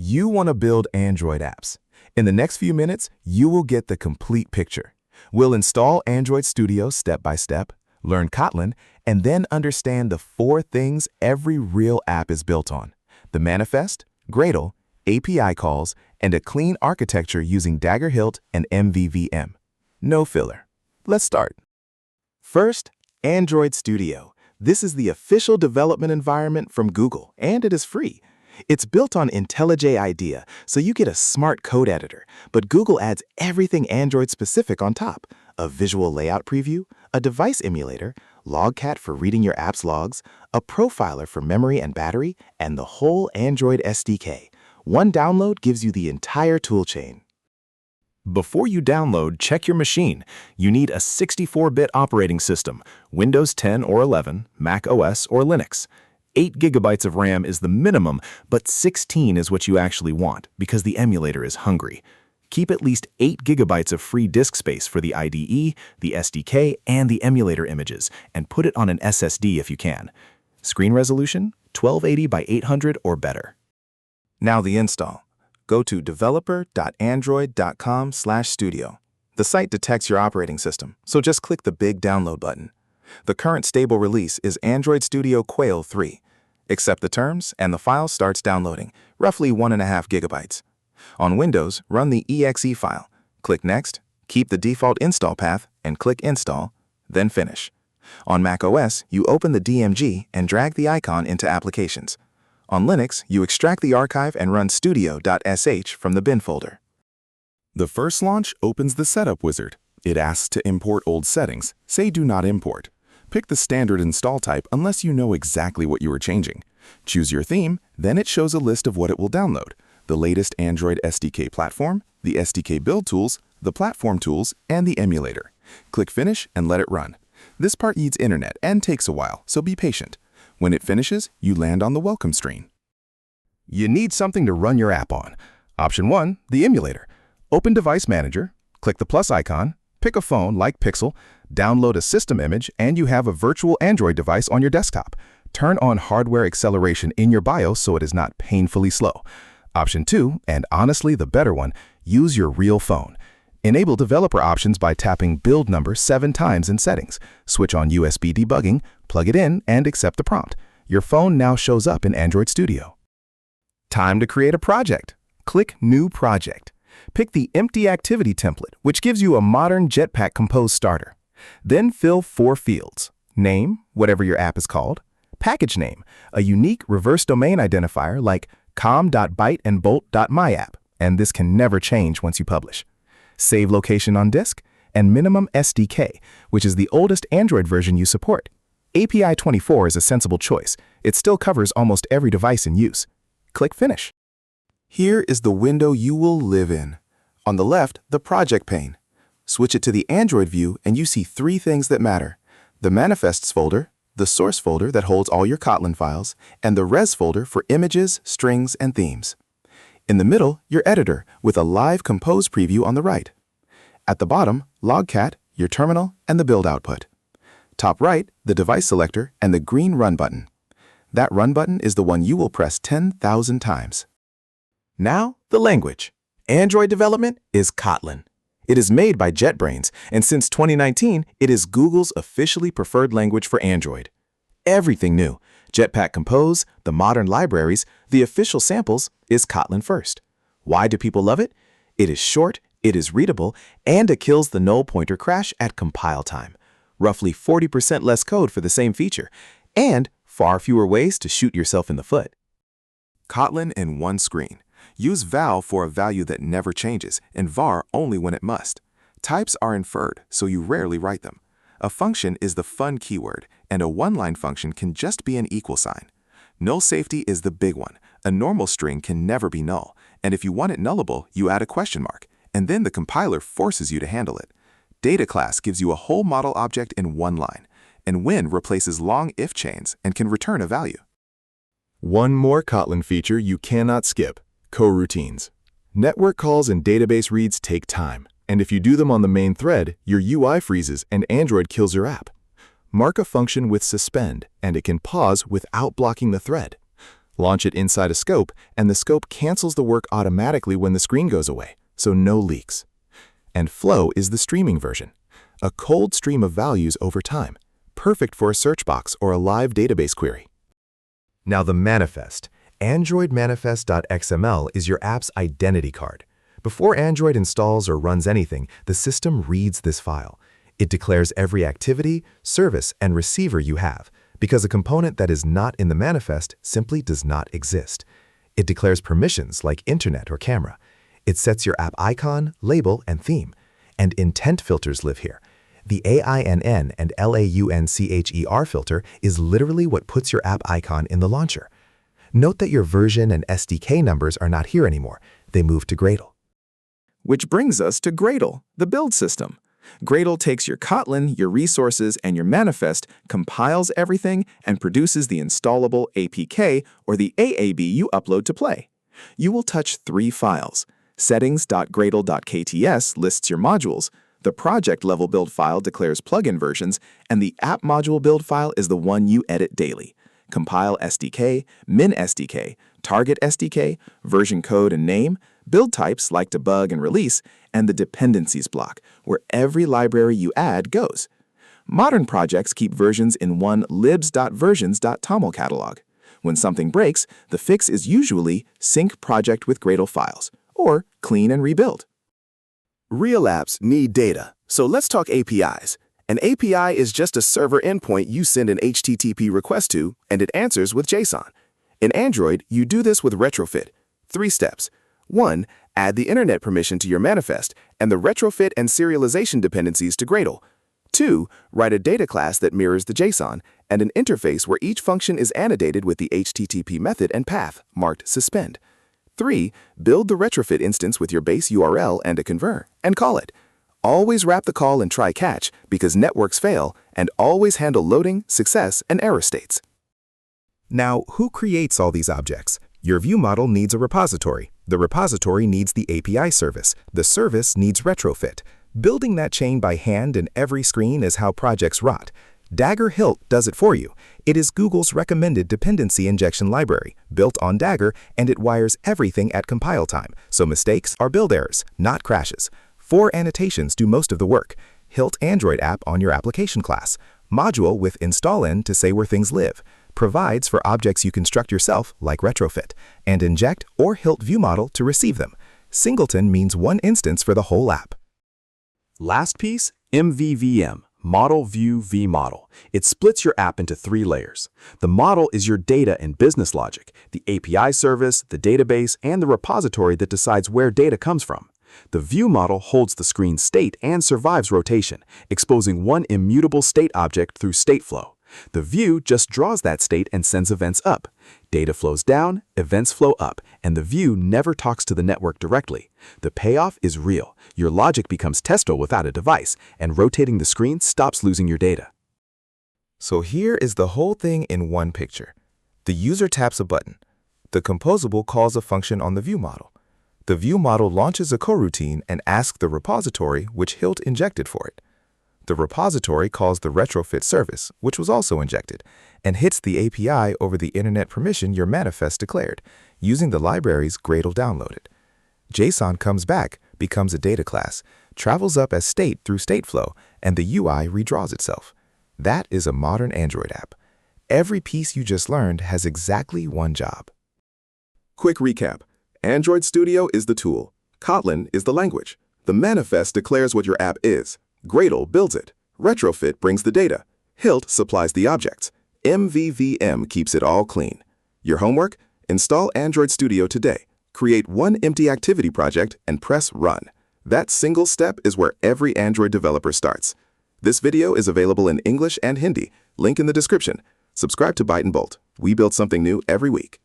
You want to build Android apps. In the next few minutes, you will get the complete picture. We'll install Android Studio step by step, learn Kotlin, and then understand the 4 things every real app is built on: the manifest, Gradle, API calls, and a clean architecture using Dagger Hilt and MVVM. No filler. Let's start. First, Android Studio. This is the official development environment from Google, and it is free. It's built on IntelliJ IDEA, so you get a smart code editor, but Google adds everything Android-specific on top: a visual layout preview, a device emulator, Logcat for reading your app's logs, a profiler for memory and battery, and the whole Android SDK. One download gives you the entire toolchain. Before you download, check your machine. You need a 64-bit operating system, Windows 10 or 11, macOS or Linux. 8 GB of RAM is the minimum, but 16 is what you actually want because the emulator is hungry. Keep at least 8 GB of free disk space for the IDE, the SDK, and the emulator images, and put it on an SSD if you can. Screen resolution, 1280 by 800 or better. Now the install. Go to developer.android.com/studio. The site detects your operating system, so just click the big download button. The current stable release is Android Studio Quail 3. Accept the terms, and the file starts downloading, roughly 1.5 GB. On Windows, run the exe file. Click Next, keep the default install path, and click Install, then Finish. On macOS, you open the DMG and drag the icon into Applications. On Linux, you extract the archive and run studio.sh from the bin folder. The first launch opens the Setup Wizard. It asks to import old settings. Say Do Not Import. Pick the standard install type unless you know exactly what you are changing. Choose your theme, then it shows a list of what it will download: the latest Android SDK platform, the SDK build tools, the platform tools, and the emulator. Click Finish and let it run. This part needs internet and takes a while, so be patient. When it finishes, you land on the welcome screen. You need something to run your app on. Option 1, the emulator. Open Device Manager, click the plus icon, pick a phone like Pixel, download a system image, and you have a virtual Android device on your desktop. Turn on hardware acceleration in your BIOS so it is not painfully slow. Option 2, and honestly the better one, use your real phone. Enable developer options by tapping build number 7 times in settings. Switch on USB debugging, plug it in, and accept the prompt. Your phone now shows up in Android Studio. Time to create a project. Click New Project. Pick the empty activity template, which gives you a modern Jetpack Compose starter. Then fill 4 fields: name, whatever your app is called; package name, a unique reverse domain identifier like com.byteandbolt.myapp, and this can never change once you publish; save location on disk; and minimum SDK, which is the oldest Android version you support. API 24 is a sensible choice. It still covers almost every device in use. Click Finish. Here is the window you will live in. On the left, the project pane. Switch it to the Android view and you see 3 things that matter: the manifests folder, the source folder that holds all your Kotlin files, and the res folder for images, strings, and themes. In the middle, your editor, with a live Compose preview on the right. At the bottom, Logcat, your terminal, and the build output. Top right, the device selector and the green Run button. That Run button is the one you will press 10,000 times. Now, the language. Android development is Kotlin. It is made by JetBrains, and since 2019, it is Google's officially preferred language for Android. Everything new, Jetpack Compose, the modern libraries, the official samples, is Kotlin first. Why do people love it? It is short, it is readable, and it kills the null pointer crash at compile time. Roughly 40% less code for the same feature, and far fewer ways to shoot yourself in the foot. Kotlin in one screen. Use val for a value that never changes, and var only when it must. Types are inferred, so you rarely write them. A function is the fun keyword, and a one-line function can just be an equal sign. Null safety is the big one. A normal string can never be null, and if you want it nullable, you add a question mark, and then the compiler forces you to handle it. Data class gives you a whole model object in one line, and when replaces long if chains and can return a value. One more Kotlin feature you cannot skip: coroutines. Network calls and database reads take time, and if you do them on the main thread, your UI freezes and Android kills your app. Mark a function with suspend, and it can pause without blocking the thread. Launch it inside a scope, and the scope cancels the work automatically when the screen goes away, so no leaks. And Flow is the streaming version, a cold stream of values over time, perfect for a search box or a live database query. Now the manifest. AndroidManifest.xml is your app's identity card. Before Android installs or runs anything, the system reads this file. It declares every activity, service, and receiver you have, because a component that is not in the manifest simply does not exist. It declares permissions like internet or camera. It sets your app icon, label, and theme. And intent filters live here. The AINN and LAUNCHER filter is literally what puts your app icon in the launcher. Note that your version and SDK numbers are not here anymore. They moved to Gradle. Which brings us to Gradle, the build system. Gradle takes your Kotlin, your resources, and your manifest, compiles everything, and produces the installable APK or the AAB you upload to play. You will touch 3 files. Settings.gradle.kts lists your modules, the project-level build file declares plugin versions, and the app module build file is the one you edit daily. Compile SDK, min SDK, target SDK, version code and name, build types like debug and release, and the dependencies block, where every library you add goes. Modern projects keep versions in one libs.versions.toml catalog. When something breaks, the fix is usually sync project with Gradle files, or clean and rebuild. Real apps need data, so let's talk APIs. An API is just a server endpoint you send an HTTP request to, and it answers with JSON. In Android, you do this with Retrofit. 3 steps. 1. Add the internet permission to your manifest and the retrofit and serialization dependencies to Gradle. 2. Write a data class that mirrors the JSON and an interface where each function is annotated with the HTTP method and path, marked suspend. 3. Build the retrofit instance with your base URL and a conver, and call it. Always wrap the call in try-catch because networks fail, and always handle loading, success, and error states. Now, who creates all these objects? Your view model needs a repository. The repository needs the API service. The service needs retrofit. Building that chain by hand in every screen is how projects rot. Dagger Hilt does it for you. It is Google's recommended dependency injection library, built on Dagger, and it wires everything at compile time, so mistakes are build errors, not crashes. 4 annotations do most of the work. Hilt Android app on your application class. Module with install-in to say where things live. Provides for objects you construct yourself, like Retrofit. And inject or Hilt view model to receive them. Singleton means one instance for the whole app. Last piece, MVVM. Model View vModel. It splits your app into 3 layers. The model is your data and business logic, the API service, the database, and the repository that decides where data comes from. The view model holds the screen state and survives rotation, exposing one immutable state object through stateflow. The view just draws that state and sends events up. Data flows down, events flow up, and the view never talks to the network directly. The payoff is real. Your logic becomes testable without a device, and rotating the screen stops losing your data. So here is the whole thing in one picture. The user taps a button. The composable calls a function on the view model. The view model launches a coroutine and asks the repository which Hilt injected for it. The repository calls the retrofit service, which was also injected, and hits the API over the internet permission your manifest declared, using the libraries Gradle downloaded. JSON comes back, becomes a data class, travels up as state through stateflow, and the UI redraws itself. That is a modern Android app. Every piece you just learned has exactly one job. Quick recap. Android Studio is the tool. Kotlin is the language. The manifest declares what your app is. Gradle builds it. Retrofit brings the data. Hilt supplies the objects. MVVM keeps it all clean. Your homework? Install Android Studio today. Create one empty activity project and press Run. That single step is where every Android developer starts. This video is available in English and Hindi. Link in the description. Subscribe to Byte and Bolt. We build something new every week.